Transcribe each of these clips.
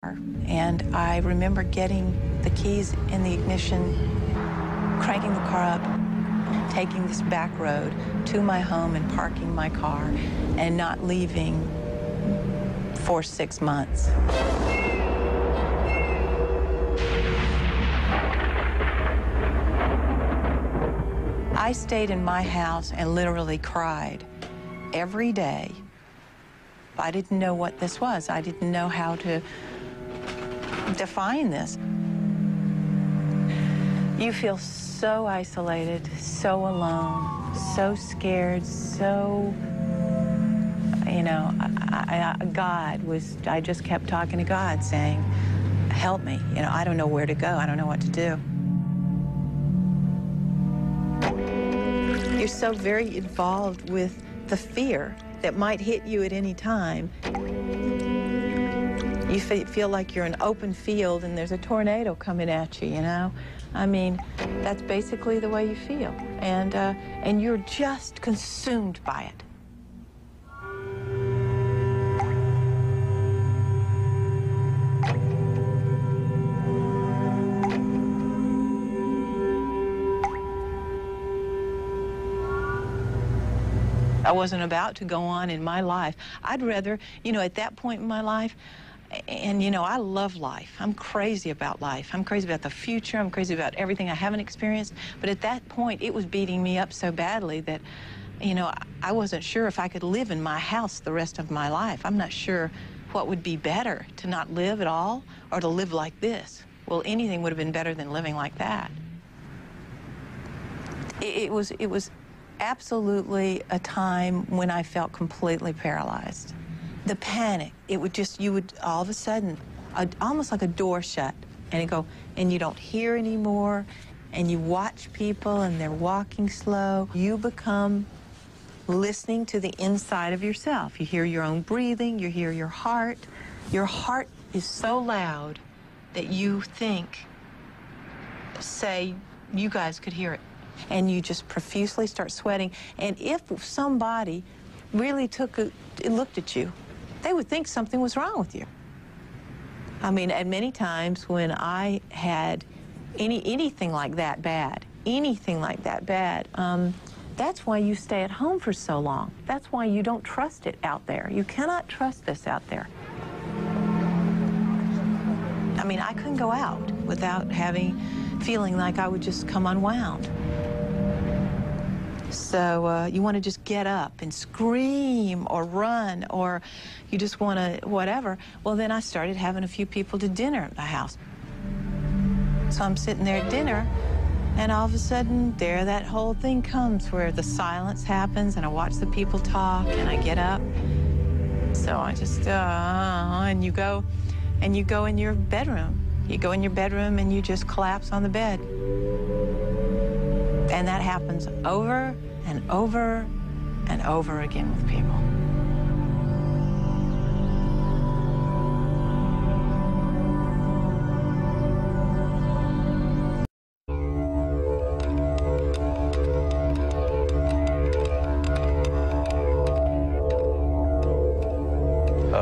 And I remember getting the keys in the ignition, cranking the car up, taking this back road to my home and parking my car and not leaving for 6 months. I stayed in my house and literally cried every day. I didn't know what this was. I didn't know how to define this. You feel so isolated, so alone, so scared, so, you know, I just kept talking to God saying, help me. You know, I don't know where to go. I don't know what to do. You're so very involved with the fear that might hit you at any time. You feel like you're in an open field and there's a tornado coming at you, you know? I mean, that's basically the way you feel. And you're just consumed by it. I wasn't about to go on in my life. I'd rather, you know, at that point in my life, and, you know, I love life. I'm crazy about life. I'm crazy about the future. I'm crazy about everything I haven't experienced. But at that point, it was beating me up so badly that, you know, I wasn't sure if I could live in my house the rest of my life. I'm not sure what would be better, to not live at all or to live like this. Well, anything would have been better than living like that. It was absolutely a time when I felt completely paralyzed. The panic, it would just, you would all of a sudden, almost like a door shut, and you go, and you don't hear anymore, and you watch people and they're walking slow. You become listening to the inside of yourself. You hear your own breathing, you hear your heart. Your heart is so loud that you think, say, you guys could hear it. And you just profusely start sweating. And if somebody really looked at you, they would think something was wrong with you. I mean, and many times when I had anything like that bad, that's why you stay at home for so long. That's why you don't trust it out there. You cannot trust this out there. I mean, I couldn't go out without feeling like I would just come unwound. So you want to just get up and scream or run, or you just want to whatever. Well, then I started having a few people to dinner at my house. So I'm sitting there at dinner, and all of a sudden, there that whole thing comes where the silence happens, and I watch the people talk, and I get up. So I just, and you go in your bedroom. You go in your bedroom, and you just collapse on the bed. And that happens over and over and over again with people.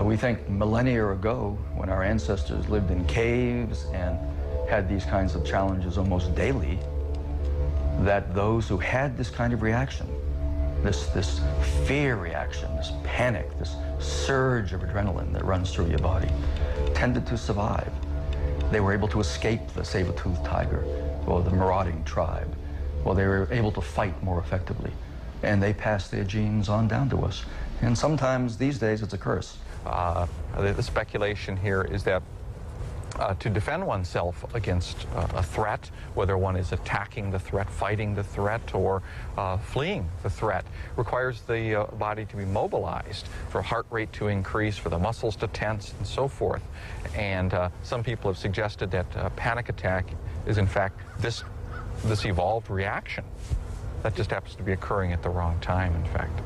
We think millennia ago, when our ancestors lived in caves and had these kinds of challenges almost daily, that those who had this kind of reaction, this fear reaction, this panic, this surge of adrenaline that runs through your body, tended to survive. They were able to escape the saber-toothed tiger or the marauding tribe, or they were able to fight more effectively. And they passed their genes on down to us. And sometimes these days it's a curse. The speculation here is that to defend oneself against a threat, whether one is attacking the threat, fighting the threat, or fleeing the threat, requires the body to be mobilized, for heart rate to increase, for the muscles to tense, and so forth. And some people have suggested that a panic attack is, in fact, this evolved reaction that just happens to be occurring at the wrong time, in fact.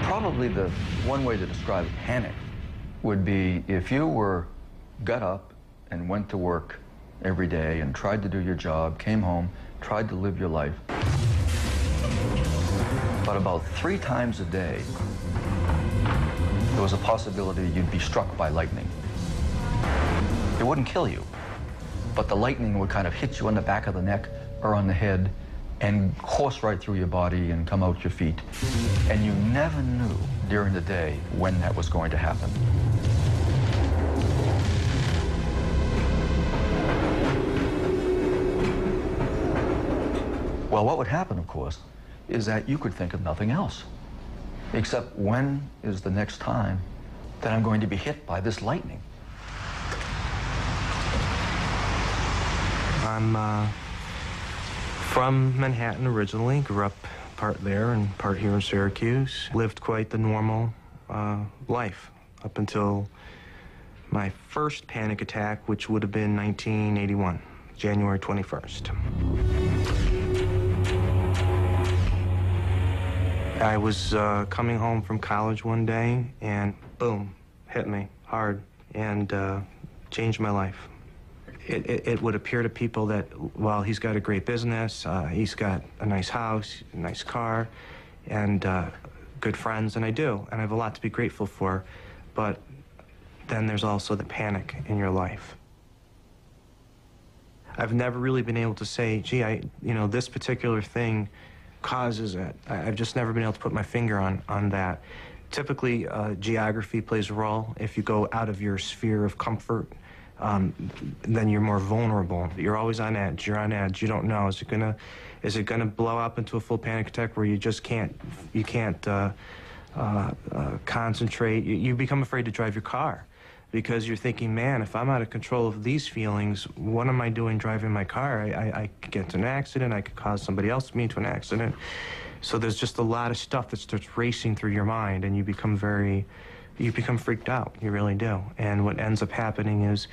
Probably the one way to describe panic would be if you got up and went to work every day and tried to do your job, came home, tried to live your life. But about 3 times a day, there was a possibility you'd be struck by lightning. It wouldn't kill you, but the lightning would kind of hit you on the back of the neck or on the head and course right through your body and come out your feet. And you never knew during the day when that was going to happen. Well, what would happen, of course, is that you could think of nothing else, except when is the next time that I'm going to be hit by this lightning? I'm from Manhattan originally, grew up part there and part here in Syracuse. Lived quite the normal life up until my first panic attack, which would have been 1981, January 21st. I was coming home from college one day and boom, hit me hard and changed my life. It would appear to people that, well, he's got a great business, he's got a nice house, a nice car, and good friends, and I do, and I have a lot to be grateful for, but then there's also the panic in your life. I've never really been able to say, gee, this particular thing causes it. I've just never been able to put my finger on that. Typically, geography plays a role. If you go out of your sphere of comfort, then you're more vulnerable. You're always on edge. You're on edge. You don't know. Is it gonna blow up into a full panic attack where you just can't concentrate? You become afraid to drive your car because you're thinking, man, if I'm out of control of these feelings, what am I doing driving my car? I could get into an accident. I could cause somebody else to be into an accident. So there's just a lot of stuff that starts racing through your mind, and you become freaked out. You really do. And what ends up happening is,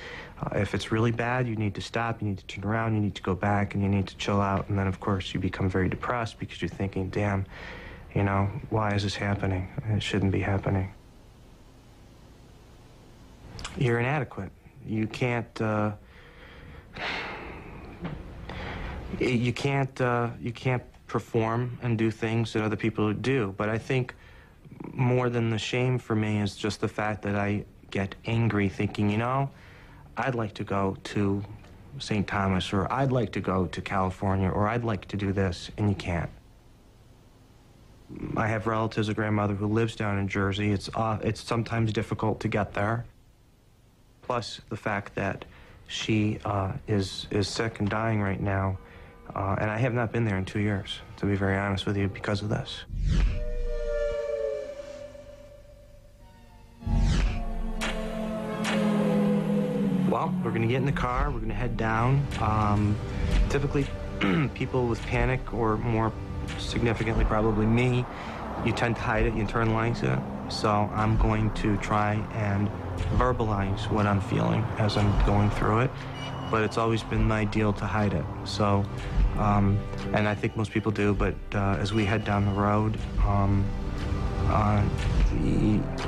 if it's really bad, you need to stop, you need to turn around, you need to go back, and you need to chill out. And then, of course, you become very depressed because you're thinking, damn, why is this happening? It shouldn't be happening. You're inadequate. You can't perform and do things that other people do. But I think more than the shame for me is just the fact that I get angry thinking, I'd like to go to St. Thomas, or I'd like to go to California, or I'd like to do this, and you can't. I have relatives, a grandmother who lives down in Jersey. It's sometimes difficult to get there. Plus the fact that she is sick and dying right now, and I have not been there in 2 years, to be very honest with you, because of this. Well, we're gonna get in the car, we're gonna head down. Typically, people with panic, or more significantly probably me, you tend to hide it, you internalize it. So I'm going to try and verbalize what I'm feeling as I'm going through it, but it's always been my deal to hide it. So, and I think most people do, but as we head down the road,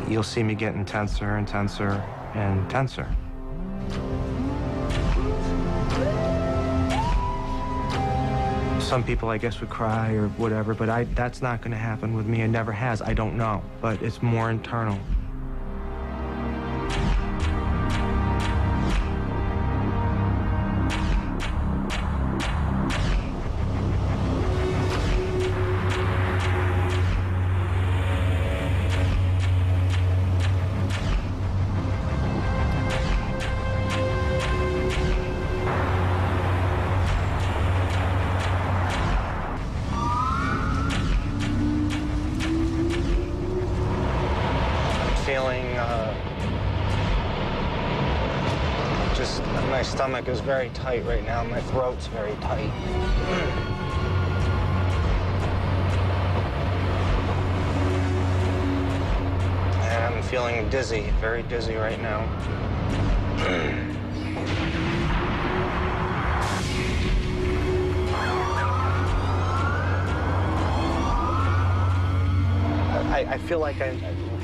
you'll see me getting tenser and tenser and tenser. Some people, I guess, would cry or whatever, but that's not going to happen with me. It never has. I don't know, but it's more internal. My stomach is very tight right now. My throat's very tight. And I'm feeling dizzy, very dizzy right now. I feel like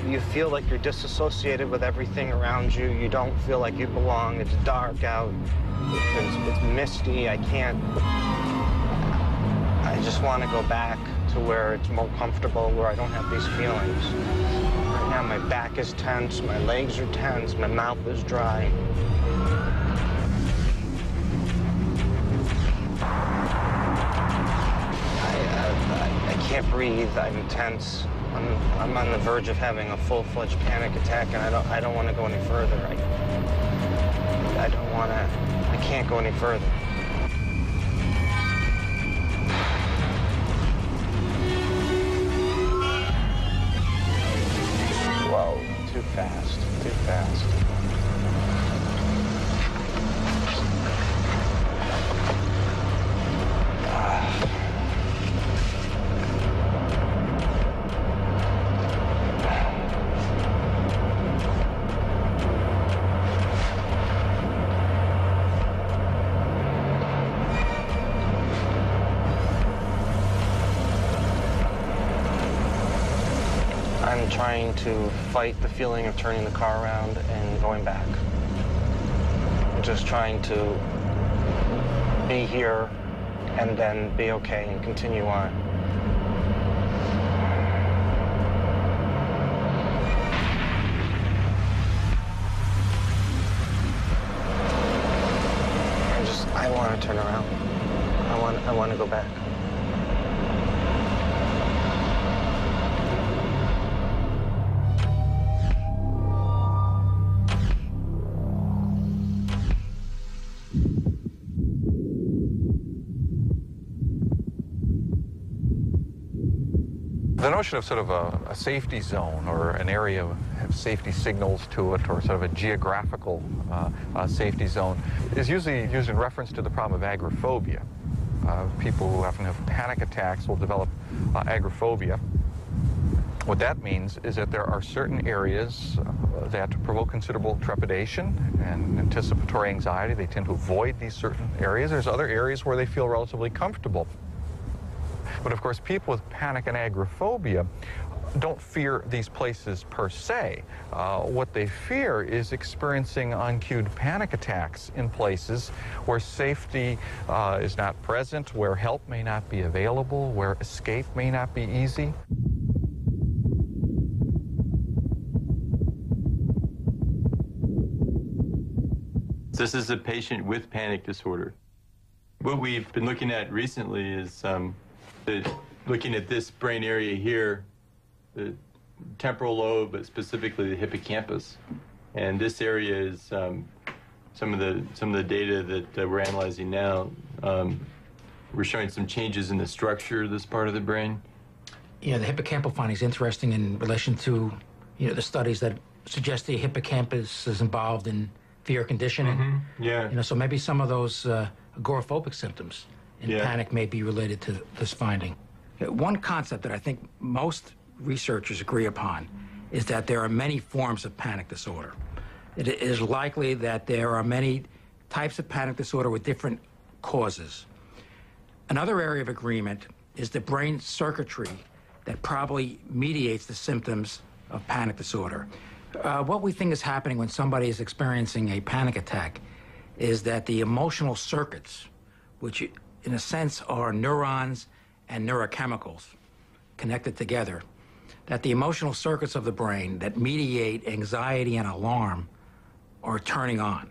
you feel like you're disassociated with everything around you. You don't feel like you belong. It's dark out. It's misty. I just want to go back to where it's more comfortable, where I don't have these feelings. Right now, my back is tense, my legs are tense, my mouth is dry. I can't breathe. I'm tense. I'm on the verge of having a full-fledged panic attack, and I don't want to go any further. I don't want to. I can't go any further. Whoa, too fast, too fast. I'm trying to fight the feeling of turning the car around and going back. I'm just trying to be here and then be okay and continue on. I want to turn around. I want to go back. The notion of sort of a safety zone or an area of safety signals to it, or sort of a geographical safety zone, is usually used in reference to the problem of agoraphobia. People who often have panic attacks will develop agoraphobia. What that means is that there are certain areas that provoke considerable trepidation and anticipatory anxiety. They tend to avoid these certain areas. There's other areas where they feel relatively comfortable. But of course, people with panic and agoraphobia don't fear these places per se. What they fear is experiencing uncued panic attacks in places where safety is not present, where help may not be available, where escape may not be easy. This is a patient with panic disorder. What we've been looking at recently is looking at this brain area here, the temporal lobe, but specifically the hippocampus. And this area is some of the data that we're analyzing now. We're showing some changes in the structure of this part of the brain. Yeah, the hippocampal finding is interesting in relation to the studies that suggest the hippocampus is involved in fear conditioning. Mm-hmm. Yeah. So maybe some of those agoraphobic symptoms in panic may be related to this finding. One concept that I think most researchers agree upon is that there are many forms of panic disorder. It is likely that there are many types of panic disorder with different causes. Another area of agreement is the brain circuitry that probably mediates the symptoms of panic disorder. What we think is happening when somebody is experiencing a panic attack is that the emotional circuits, which in a sense are neurons and neurochemicals connected together, that the emotional circuits of the brain that mediate anxiety and alarm are turning on.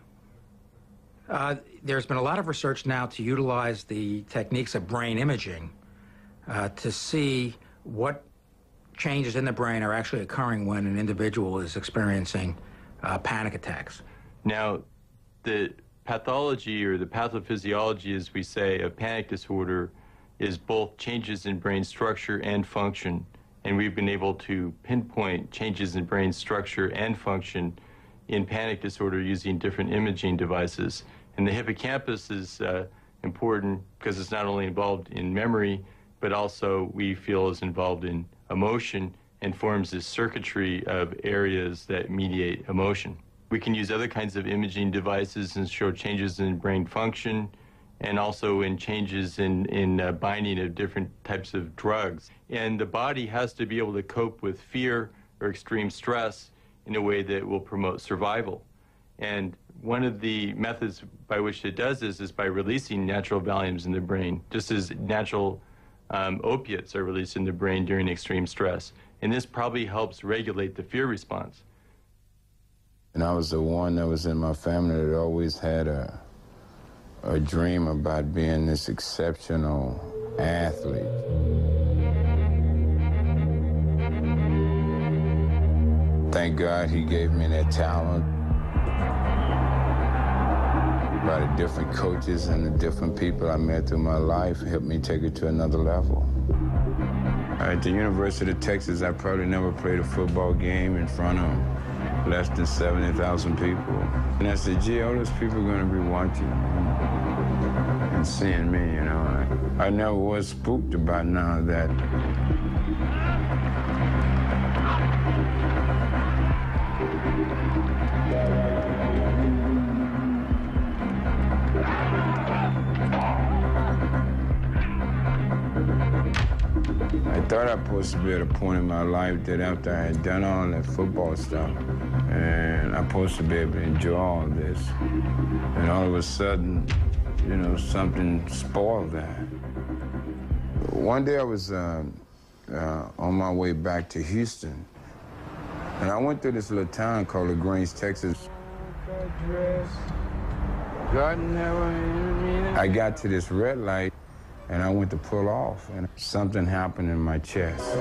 There's been a lot of research now to utilize the techniques of brain imaging to see what changes in the brain are actually occurring when an individual is experiencing panic attacks. Now, the pathology or the pathophysiology, as we say, of panic disorder is both changes in brain structure and function. And we've been able to pinpoint changes in brain structure and function in panic disorder using different imaging devices. And the hippocampus is important because it's not only involved in memory, but also we feel is involved in emotion and forms this circuitry of areas that mediate emotion. We can use other kinds of imaging devices and show changes in brain function and also in changes in binding of different types of drugs. And the body has to be able to cope with fear or extreme stress in a way that will promote survival. And one of the methods by which it does this is by releasing natural Valiums in the brain, just as natural opiates are released in the brain during extreme stress. And this probably helps regulate the fear response. And I was the one that was in my family that always had a a dream about being this exceptional athlete. Thank God he gave me that talent. By the different coaches and the different people I met through my life helped me take it to another level. At the University of Texas, I probably never played a football game in front of less than 70,000 people. And I said, gee, all those people are going to be watching and seeing me, you know. I never was spooked about none of that. I thought I was supposed to be at a point in my life that after I had done all that football stuff, and I'm supposed to be able to enjoy all this, and all of a sudden, you know, something spoiled that. One day I was on my way back to Houston, and I went through this little town called LaGrange, Texas. I got to this red light, and I went to pull off, and something happened in my chest.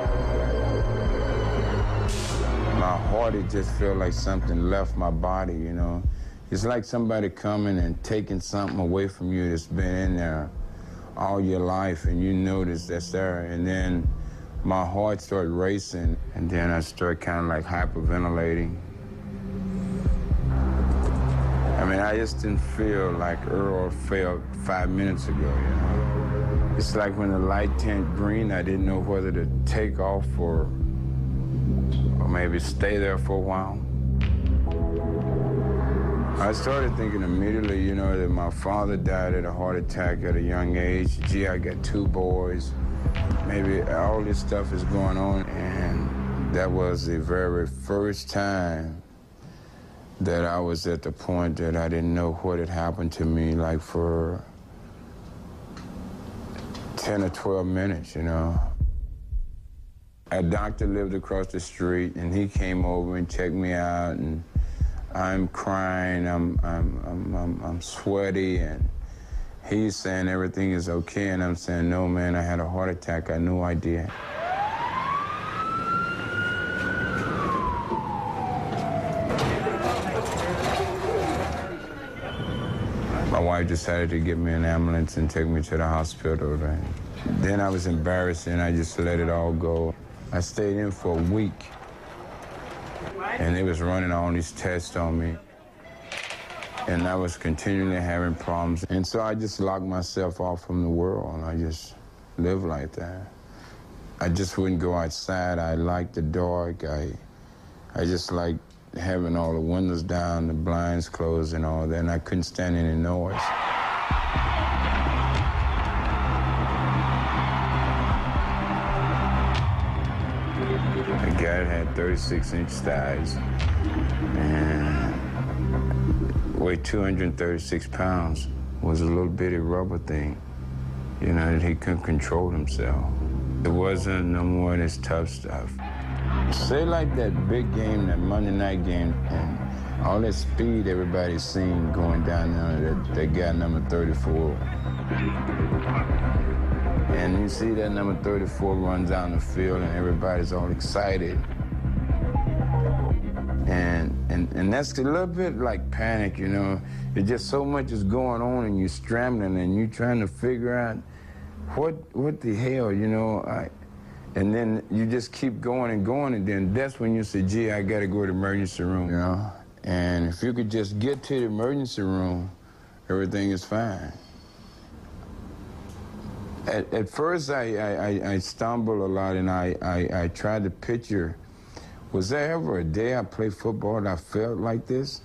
My heart, it just felt like something left my body, you know. It's like somebody coming and taking something away from you that's been in there all your life, and you notice that's there. And then my heart started racing, and then I started kind of like hyperventilating. I mean, I just didn't feel like Earl felt 5 minutes ago, you know. It's like when the light turned green, I didn't know whether to take off or maybe stay there for a while. I started thinking immediately, you know, that my father died of a heart attack at a young age. Gee, I got 2 boys. Maybe all this stuff is going on. And that was the very first time that I was at the point that I didn't know what had happened to me, like for 10 or 12 minutes, you know. A doctor lived across the street, and he came over and checked me out, and I'm crying, I'm sweaty, and he's saying everything is okay, and I'm saying, no, man, I had a heart attack, I had no idea. My wife decided to get me an ambulance and take me to the hospital. And then I was embarrassed, and I just let it all go. I stayed in for a week, and they was running all these tests on me. And I was continually having problems. And so I just locked myself off from the world, and I just lived like that. I just wouldn't go outside. I liked the dark. I just liked having all the windows down, the blinds closed and all that, and I couldn't stand any noise. The guy had 36-inch thighs and weighed 236 pounds, was a little bitty rubber thing, you know, that he couldn't control himself. It wasn't no more of this tough stuff. Say like that big game, that Monday night game, and all that speed everybody's seen going down there, that guy number 34. And you see that number 34 runs down the field and everybody's all excited. And that's a little bit like panic, you know. It's just so much is going on and you're scrambling and you're trying to figure out what the hell, you know. And then you just keep going, and then that's when you say, gee, I gotta go to the emergency room, you know? And if you could just get to the emergency room, everything is fine. At first, I stumbled a lot, and I tried to picture, was there ever a day I played football and I felt like this?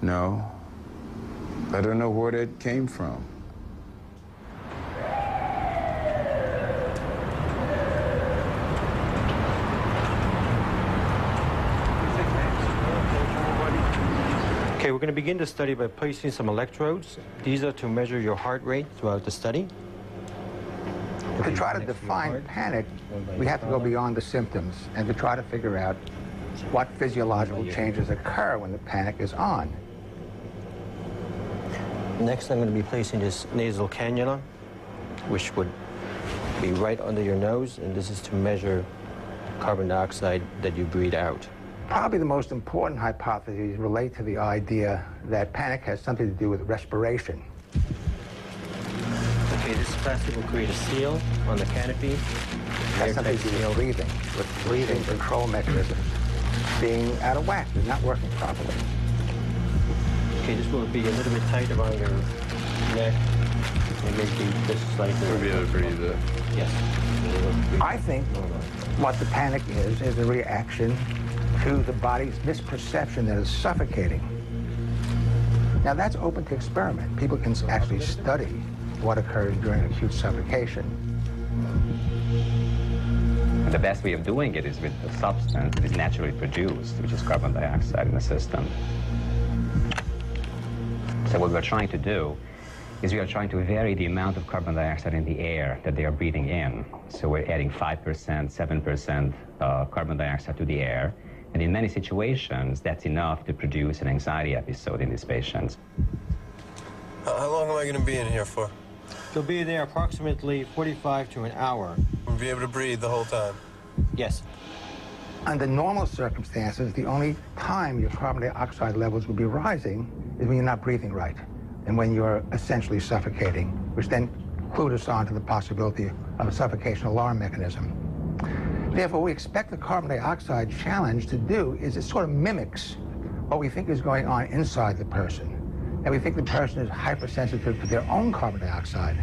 No. I don't know where that came from. Okay, we're going to begin the study by placing some electrodes. These are to measure your heart rate throughout the study. To try to define panic, we have to go beyond the symptoms and to try to figure out what physiological changes occur when the panic is on. Next, I'm going to be placing this nasal cannula, which would be right under your nose, and this is to measure carbon dioxide that you breathe out. Probably the most important hypotheses relate to the idea that panic has something to do with respiration. Okay, this plastic will create a seal on the canopy. That's something to do with breathing control mechanisms being out of whack, they're not working properly. Okay, this will be a little bit tight around your neck and maybe this slightly. We'll be able to breathe it. Yes. I think what the panic is a reaction to the body's misperception that it's suffocating. Now that's open to experiment. People can actually study what occurs during acute suffocation. The best way of doing it is with a substance that is naturally produced, which is carbon dioxide in the system. So what we're trying to do is we are trying to vary the amount of carbon dioxide in the air that they are breathing in. So we're adding 5%, 7% carbon dioxide to the air. And in many situations, that's enough to produce an anxiety episode in these patients. How long am I going to be in here for? You'll be there approximately 45 to an hour. I'll be able to breathe the whole time? Yes. Under normal circumstances, the only time your carbon dioxide levels would be rising is when you're not breathing right and when you're essentially suffocating, which then clued us on to the possibility of a suffocation alarm mechanism. Therefore, what we expect the carbon dioxide challenge to do is it sort of mimics what we think is going on inside the person. And we think the person is hypersensitive to their own carbon dioxide.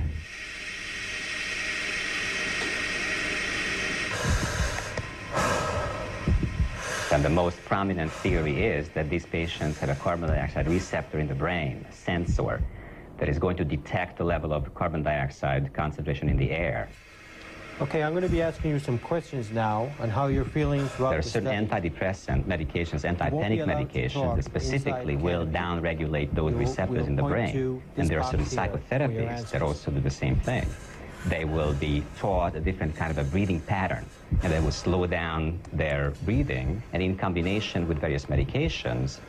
And the most prominent theory is that these patients have a carbon dioxide receptor in the brain, a sensor, that is going to detect the level of carbon dioxide concentration in the air. Okay, I'm going to be asking you some questions now on how you're feeling throughout There are the certain study. antidepressant medications, anti-panic medications that specifically will down-regulate those receptors in the brain. And there are certain psychotherapies that also do the same thing. They will be taught a different kind of a breathing pattern, and they will slow down their breathing. And in combination with various medications,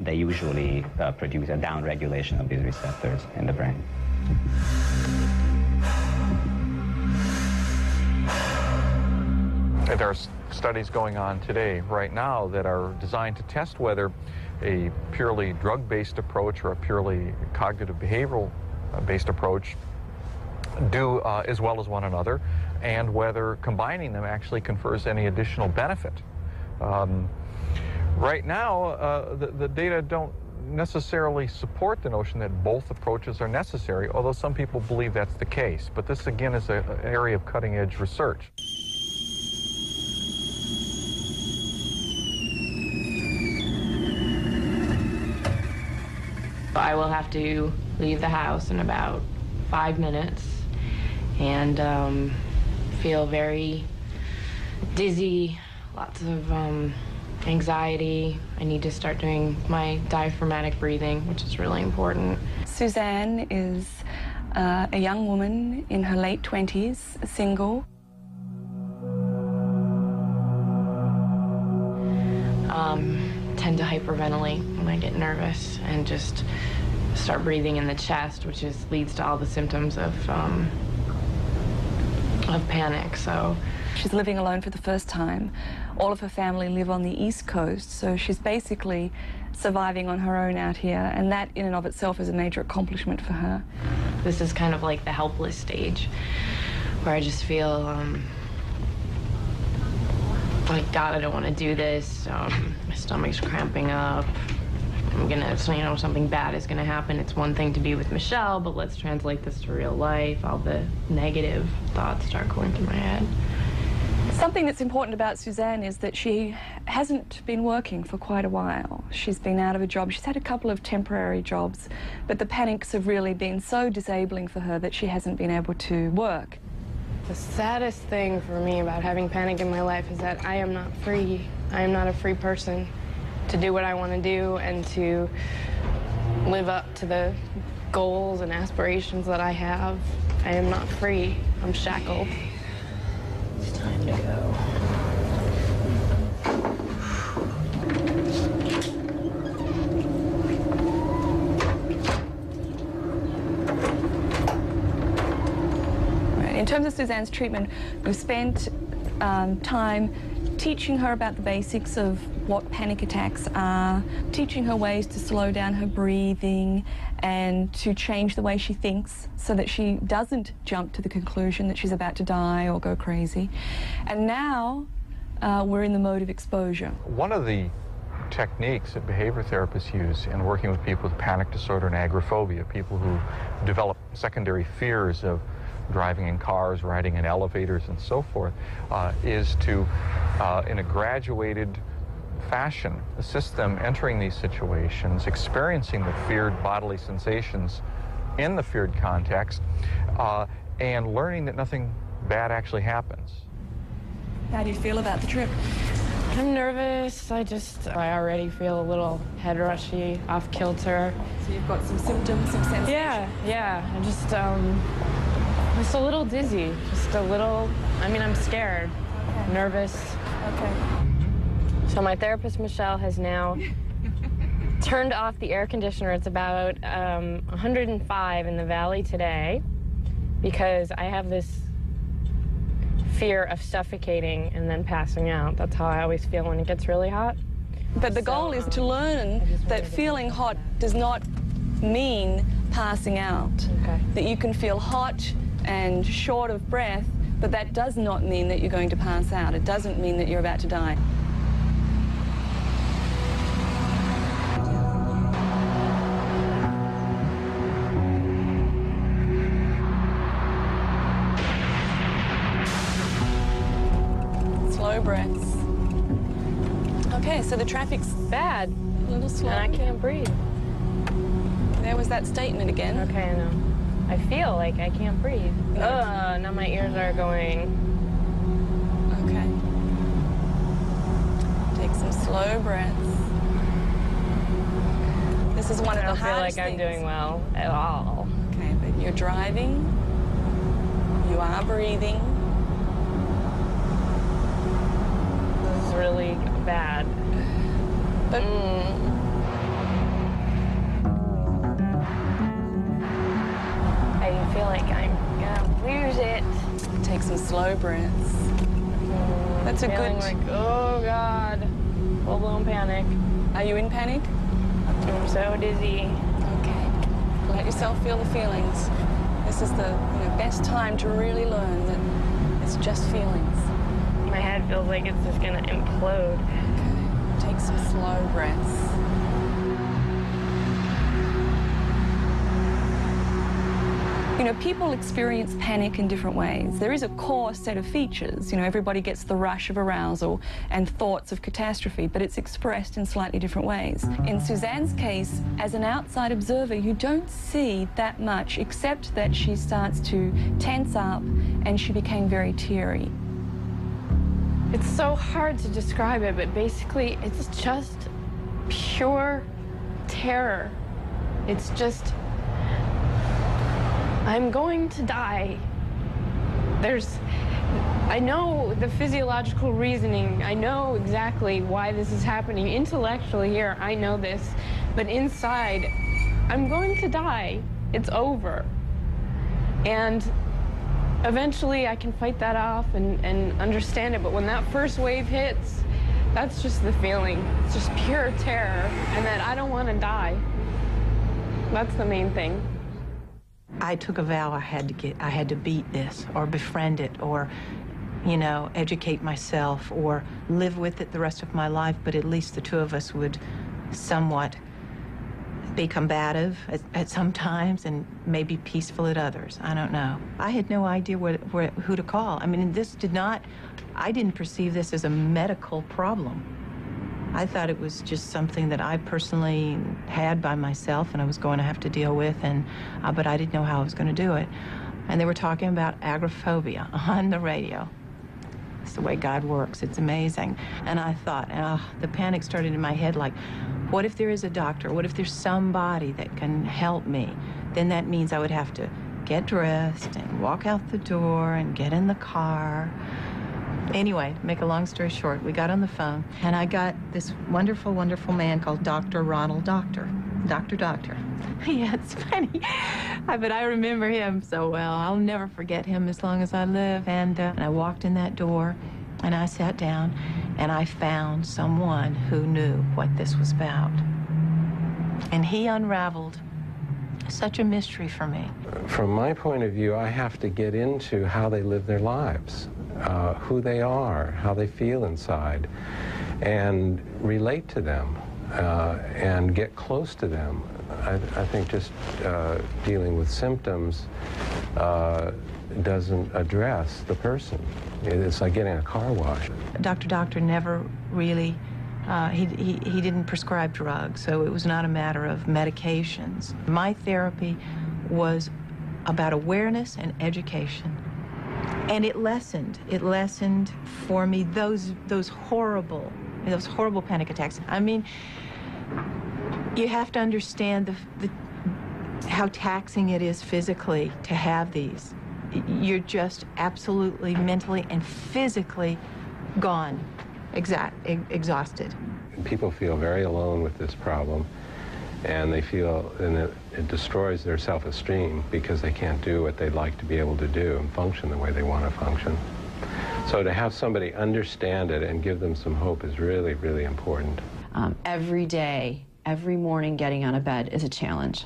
they usually produce a down-regulation of these receptors in the brain. There are studies going on today, right now, that are designed to test whether a purely drug-based approach or a purely cognitive behavioral-based approach do as well as one another, and whether combining them actually confers any additional benefit. Right now, the data don't necessarily support the notion that both approaches are necessary, although some people believe that's the case. But this, again, is an area of cutting-edge research. I will have to leave the house in about 5 minutes and feel very dizzy, lots of anxiety. I need to start doing my diaphragmatic breathing, which is really important. Suzanne is a young woman in her late 20s, single. Tend to hyperventilate when I get nervous and just start breathing in the chest, which leads to all the symptoms of panic. So she's living alone for the first time. All of her family live on the East Coast, so she's basically surviving on her own out here, and that in and of itself is a major accomplishment for her. This is kind of like the helpless stage, where I just feel like, God, I don't want to do this. My stomach's cramping up. I'm gonna, something bad is gonna happen. It's one thing to be with Michelle, but let's translate this to real life. All the negative thoughts start going through my head. Something that's important about Suzanne is that she hasn't been working for quite a while. She's been out of a job. She's had a couple of temporary jobs, but the panics have really been so disabling for her that she hasn't been able to work. The saddest thing for me about having panic in my life is that I am not free. I am not a free person to do what I want to do and to live up to the goals and aspirations that I have. I am not free. I'm shackled. It's time to go. In terms of Suzanne's treatment, we've spent time teaching her about the basics of what panic attacks are, teaching her ways to slow down her breathing and to change the way she thinks so that she doesn't jump to the conclusion that she's about to die or go crazy. And now we're in the mode of exposure. One of the techniques that behavior therapists use in working with people with panic disorder and agoraphobia, people who develop secondary fears of driving in cars, riding in elevators, and so forth, is to, in a graduated fashion, assist them entering these situations, experiencing the feared bodily sensations in the feared context, and learning that nothing bad actually happens. How do you feel about the trip? I'm nervous. I already feel a little head rushy, off kilter. So you've got some symptoms, some sensations? Yeah. I'm just a little dizzy. Just a little, I'm scared, okay. Nervous. Okay. So my therapist, Michelle, has now turned off the air conditioner. It's about 105 in the valley today because I have this fear of suffocating and then passing out. That's how I always feel when it gets really hot. But the goal is to learn that feeling hot does not mean passing out. Okay. That you can feel hot and short of breath, but that does not mean that you're going to pass out. It doesn't mean that you're about to die. Slow breaths. Okay, so the traffic's bad. A little slow. And I can't breathe. There was that statement again. Okay, I know. I feel like I can't breathe. Ugh, now my ears are going. Okay. Take some slow breaths. This is one of the hardest things. I don't feel like I'm doing well at all. Okay, but you're driving. You are breathing. This is really bad. But I feel like I'm gonna lose it. Take some slow breaths. That's a good... like, oh God, full-blown panic. Are you in panic? I'm so dizzy. Okay. Let yourself feel the feelings. This is the best time to really learn that it's just feelings. My head feels like it's just gonna implode. Okay. Take some slow breaths. People experience panic in different ways. There is a core set of features. Everybody gets the rush of arousal and thoughts of catastrophe, but it's expressed in slightly different ways. In Suzanne's case, as an outside observer, you don't see that much, except that she starts to tense up and she became very teary. It's so hard to describe it, but basically it's just pure terror. It's just, I'm going to die. I know the physiological reasoning. I know exactly why this is happening. Intellectually here, I know this. But inside, I'm going to die. It's over. And eventually I can fight that off and understand it. But when that first wave hits, that's just the feeling. It's just pure terror and that I don't want to die. That's the main thing. I took a vow I had to beat this or befriend it or, educate myself or live with it the rest of my life, but at least the two of us would somewhat be combative at some times and maybe peaceful at others. I don't know. I had no idea who to call. I didn't perceive this as a medical problem. I thought it was just something that I personally had by myself and I was going to have to deal with, but I didn't know how I was going to do it. And they were talking about agoraphobia on the radio. It's the way God works. It's amazing. And I thought, the panic started in my head like, what if there is a doctor? What if there's somebody that can help me? Then that means I would have to get dressed and walk out the door and get in the car. Anyway, make a long story short, we got on the phone, and I got this wonderful, wonderful man called Dr. Ronald Doctor. Dr. Yeah, it's funny, but I remember him so well. I'll never forget him as long as I live. And I walked in that door, and I sat down, and I found someone who knew what this was about. And he unraveled such a mystery for me. From my point of view, I have to get into how they live their lives, who they are, how they feel inside, and relate to them, and get close to them. I think just dealing with symptoms doesn't address the person. It's like getting a car wash. Dr. never really, he didn't prescribe drugs, so it was not a matter of medications. My therapy was about awareness and education. And it lessened for me those horrible panic attacks. I mean, you have to understand how taxing it is physically to have these. You're just absolutely mentally and physically gone, exhausted. People feel very alone with this problem, and they feel, and it destroys their self-esteem because they can't do what they'd like to be able to do and function the way they want to function. So to have somebody understand it and give them some hope is really, really important. Every day, every morning getting out of bed is a challenge.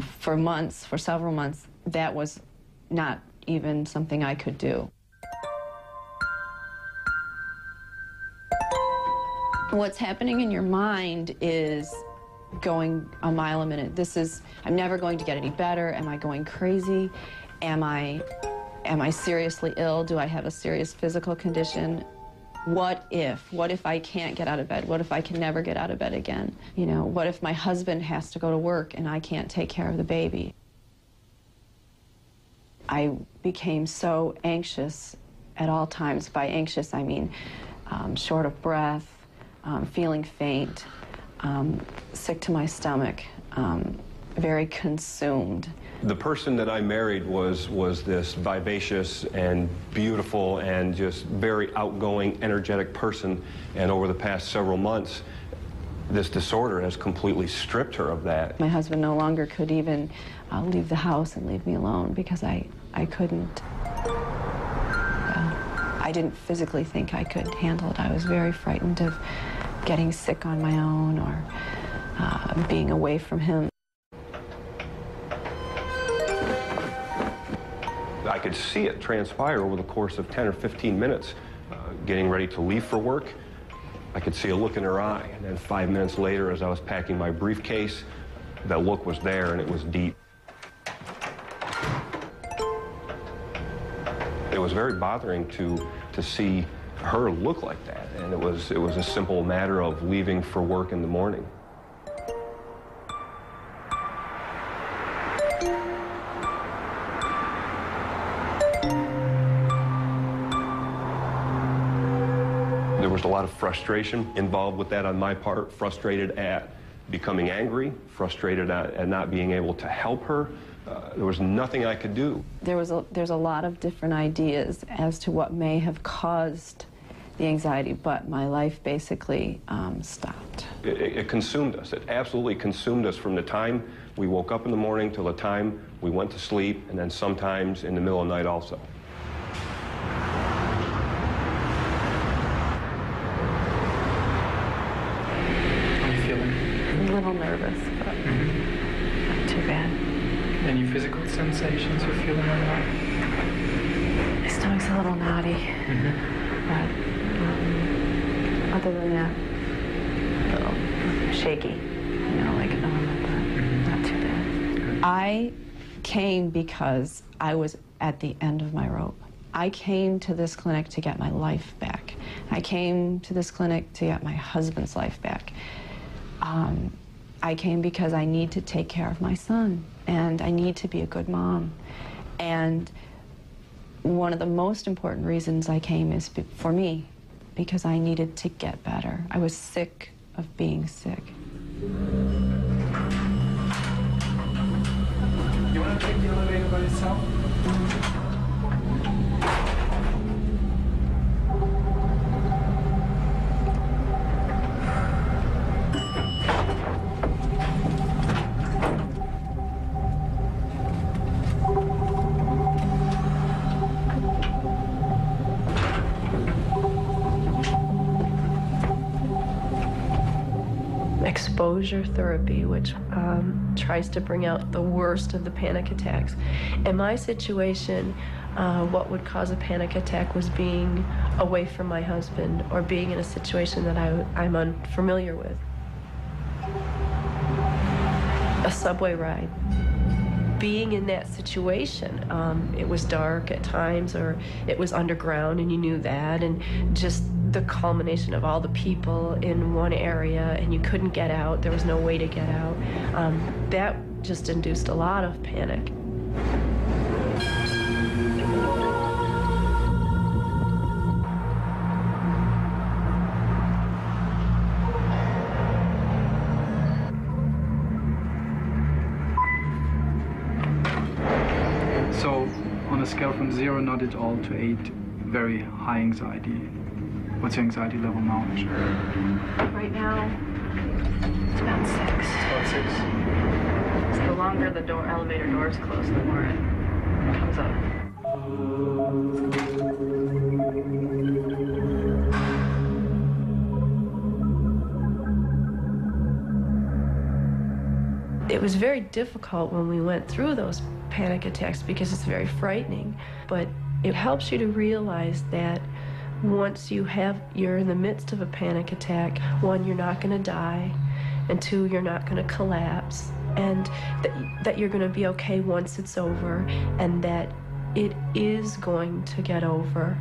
For several months, that was not even something I could do. What's happening in your mind is going a mile a minute. I'm never going to get any better. Am I going crazy? Am I seriously ill? Do I have a serious physical condition? What if I can't get out of bed? What if I can never get out of bed again? You know, what if my husband has to go to work and I can't take care of the baby? I became so anxious at all times. By anxious, I mean short of breath, feeling faint, sick to my stomach, very consumed. The person that I married was this vivacious and beautiful and just very outgoing, energetic person. And over the past several months, this disorder has completely stripped her of that. My husband no longer could even leave the house and leave me alone because I couldn't. I didn't physically think I could handle it. I was very frightened of getting sick on my own or being away from him. I could see it transpire over the course of 10 or 15 minutes, getting ready to leave for work. I could see a look in her eye, and then 5 minutes later, as I was packing my briefcase, that look was there, and it was deep. It was very bothering to see her look like that, and it was a simple matter of leaving for work in the morning. There was a lot of frustration involved with that on my part, frustrated at becoming angry, frustrated at not being able to help her. There was nothing I could do. There's a lot of different ideas as to what may have caused the anxiety, but my life basically stopped. It consumed us. It absolutely consumed us from the time we woke up in the morning till the time we went to sleep, and then sometimes in the middle of the night also. How are you feeling? I'm a little nervous, but not too bad. Any physical sensations you're feeling right now? My stomach's a little knotty, but other than that, a little shaky, you know, like normal, but not too bad. I came because I was at the end of my rope. I came to this clinic to get my life back. I came to this clinic to get my husband's life back. I came because I need to take care of my son, and I need to be a good mom. And one of the most important reasons I came is for me, because I needed to get better. I was sick of being sick. You want to take the elevator by yourself? exposure therapy, which tries to bring out the worst of the panic attacks. In my situation, what would cause a panic attack was being away from my husband or being in a situation that I'm unfamiliar with. A subway ride. Being in that situation, it was dark at times, or it was underground and you knew that, and just the culmination of all the people in one area and you couldn't get out, there was no way to get out, that just induced a lot of panic. So, on a scale from 0, not at all, to 8, very high anxiety. What's your anxiety level now? Right now, it's about 6. About 6. So the longer the elevator door is closed, the more it comes up. It was very difficult when we went through those panic attacks because it's very frightening, but it helps you to realize that once you're in the midst of a panic attack, 1, you're not going to die, and 2, you're not going to collapse, and that you're going to be okay once it's over, and that it is going to get over.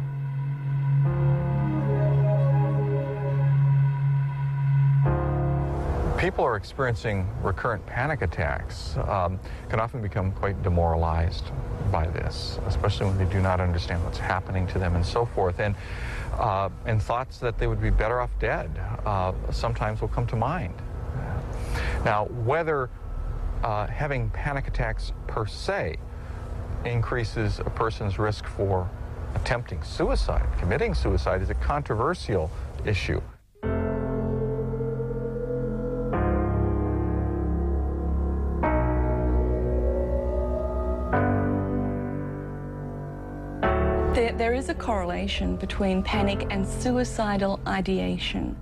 People are experiencing recurrent panic attacks can often become quite demoralized by this, especially when they do not understand what's happening to them and so forth. And thoughts that they would be better off dead sometimes will come to mind. Now, whether having panic attacks per se increases a person's risk for attempting suicide, committing suicide, is a controversial issue. There is a correlation between panic and suicidal ideation.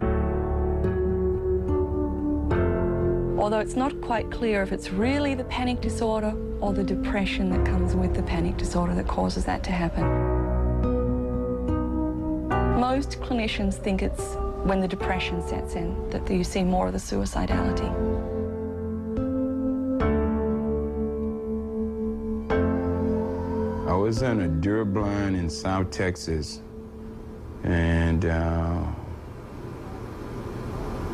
Although it's not quite clear if it's really the panic disorder or the depression that comes with the panic disorder that causes that to happen. Most clinicians think it's when the depression sets in that you see more of the suicidality. I was in a deer blind in South Texas, and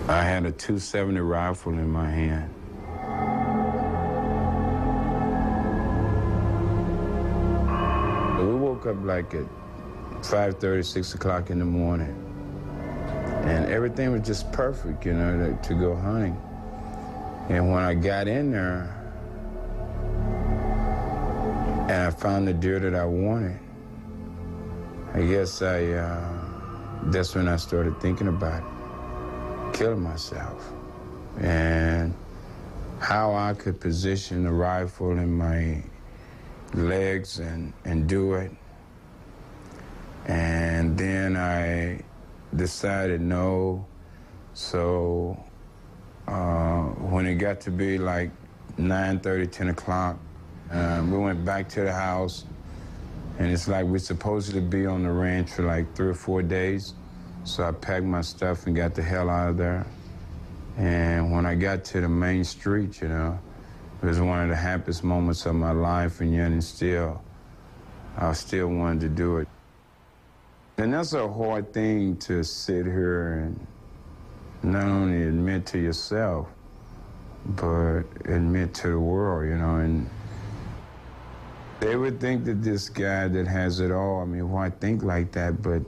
I had a .270 rifle in my hand. We woke up like at 5:30, 6 o'clock in the morning, and everything was just perfect, you know, to go hunting. And when I got in there, and I found the deer that I wanted, I guess that's when I started thinking about killing myself and how I could position the rifle in my legs and do it. And then I decided no. So when it got to be like 9:30, 10 o'clock, we went back to the house, and it's like we're supposed to be on the ranch for like 3 or 4 days. So I packed my stuff and got the hell out of there. And when I got to the main street, you know, it was one of the happiest moments of my life, and yet still, I still wanted to do it. And that's a hard thing to sit here and not only admit to yourself, but admit to the world, you know. And they would think that this guy that has it all, I mean, why think like that? But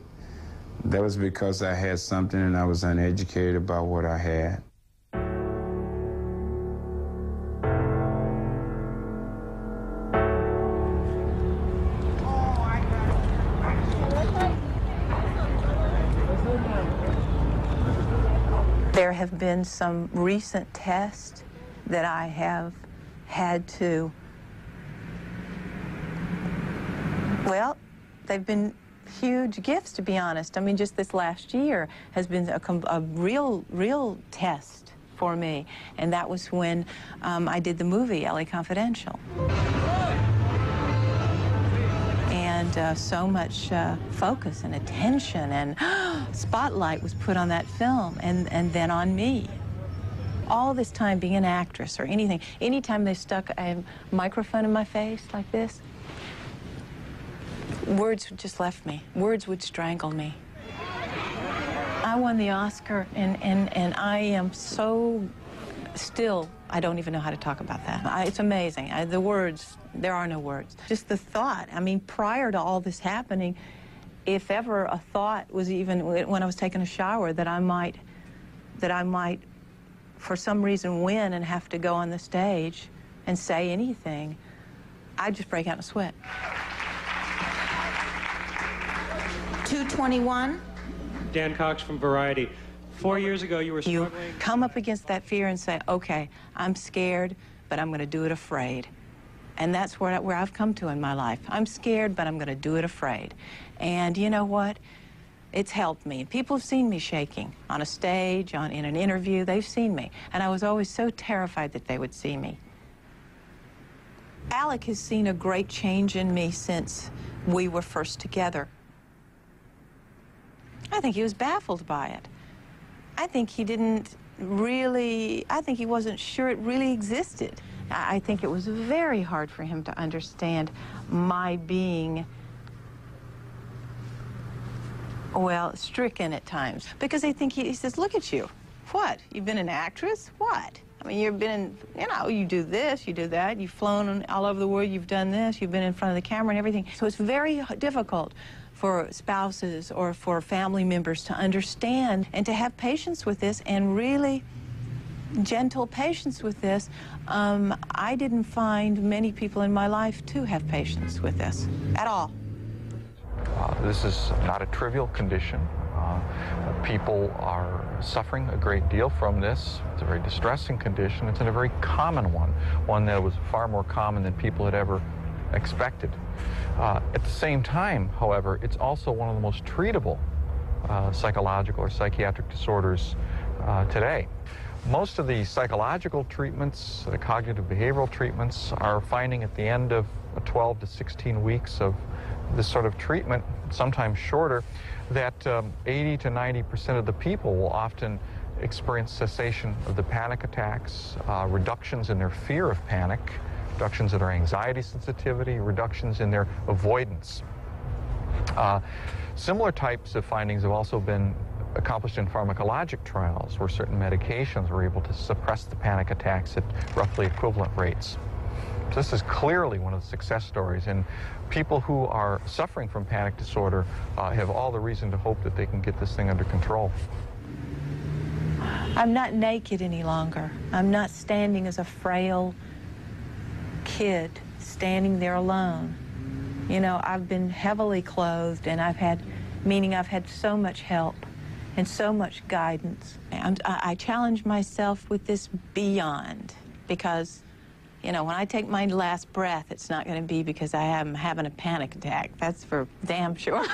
that was because I had something and I was uneducated about what I had. There have been some recent tests that I have had to, well, they've been huge gifts, to be honest. I mean, just this last year has been a real test for me. And that was when I did the movie, LA Confidential. And so much focus and attention and spotlight was put on that film and then on me. All this time being an actress or anything, anytime they stuck a microphone in my face like this, words just left me. Words would strangle me. I won the Oscar, and I am so still, I don't even know how to talk about that. It's amazing. The words, there are no words. Just the thought. I mean, prior to all this happening, if ever a thought was even when I was taking a shower that I might, for some reason, win and have to go on the stage and say anything, I'd just break out in a sweat. 221. Dan Cox from Variety. 4 years ago, you were struggling. You come up against that fear and say, okay, I'm scared, but I'm going to do it afraid. And that's where I've come to in my life. I'm scared, but I'm going to do it afraid. And you know what? It's helped me. People have seen me shaking on a stage, in an interview. They've seen me. And I was always so terrified that they would see me. Alec has seen a great change in me since we were first together. I think he was baffled by it. I think he didn't really, I think he wasn't sure it really existed. I think it was very hard for him to understand my being, well, stricken at times. Because I think he says, look at you. What? You've been an actress? What? I mean, you've been, you do this, you do that. You've flown all over the world, you've done this, you've been in front of the camera and everything. So it's very difficult for spouses or for family members to understand and to have patience with this, and really gentle patience with this. I didn't find many people in my life to have patience with this at all. This is not a trivial condition. People are suffering a great deal from this. It's a very distressing condition. It's a very common one that was far more common than people had ever expected. At the same time, however, it's also one of the most treatable psychological or psychiatric disorders today. Most of the psychological treatments, the cognitive behavioral treatments, are finding at the end of 12 to 16 weeks of this sort of treatment, sometimes shorter, that 80 to 90% of the people will often experience cessation of the panic attacks, reductions in their fear of panic, reductions in their anxiety sensitivity, reductions in their avoidance. Similar types of findings have also been accomplished in pharmacologic trials, where certain medications were able to suppress the panic attacks at roughly equivalent rates. So this is clearly one of the success stories, and people who are suffering from panic disorder have all the reason to hope that they can get this thing under control. I'm not naked any longer. I'm not standing as a frail kid standing there alone. You know, I've been heavily clothed, and I've had so much help and so much guidance. I challenge myself with this beyond, because, you know, when I take my last breath, it's not going to be because I am having a panic attack. That's for damn sure.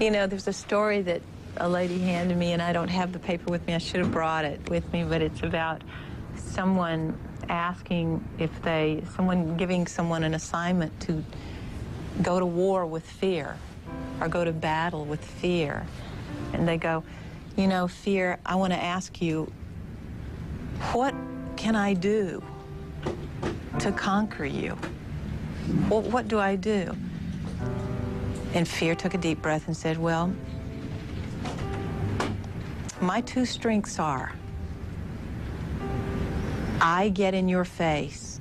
You know, there's a story that a lady handed me, and I don't have the paper with me. I should have brought it with me, but it's about someone asking if someone giving someone an assignment to go to war with fear or go to battle with fear. And they go, you know, fear, I want to ask you, what can I do to conquer you? What do I do? And fear took a deep breath and said, well, my two strengths are I get in your face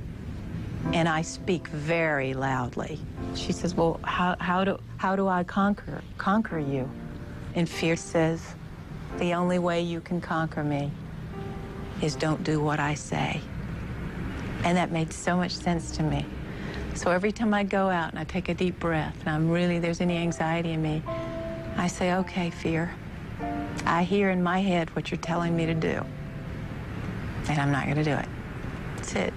and I speak very loudly. She says, well, how do I conquer you? And fear says, the only way you can conquer me is don't do what I say. And that made so much sense to me. So every time I go out and I take a deep breath and there's any anxiety in me, I say, okay, fear, I hear in my head what you're telling me to do, and I'm not going to do it. That's it.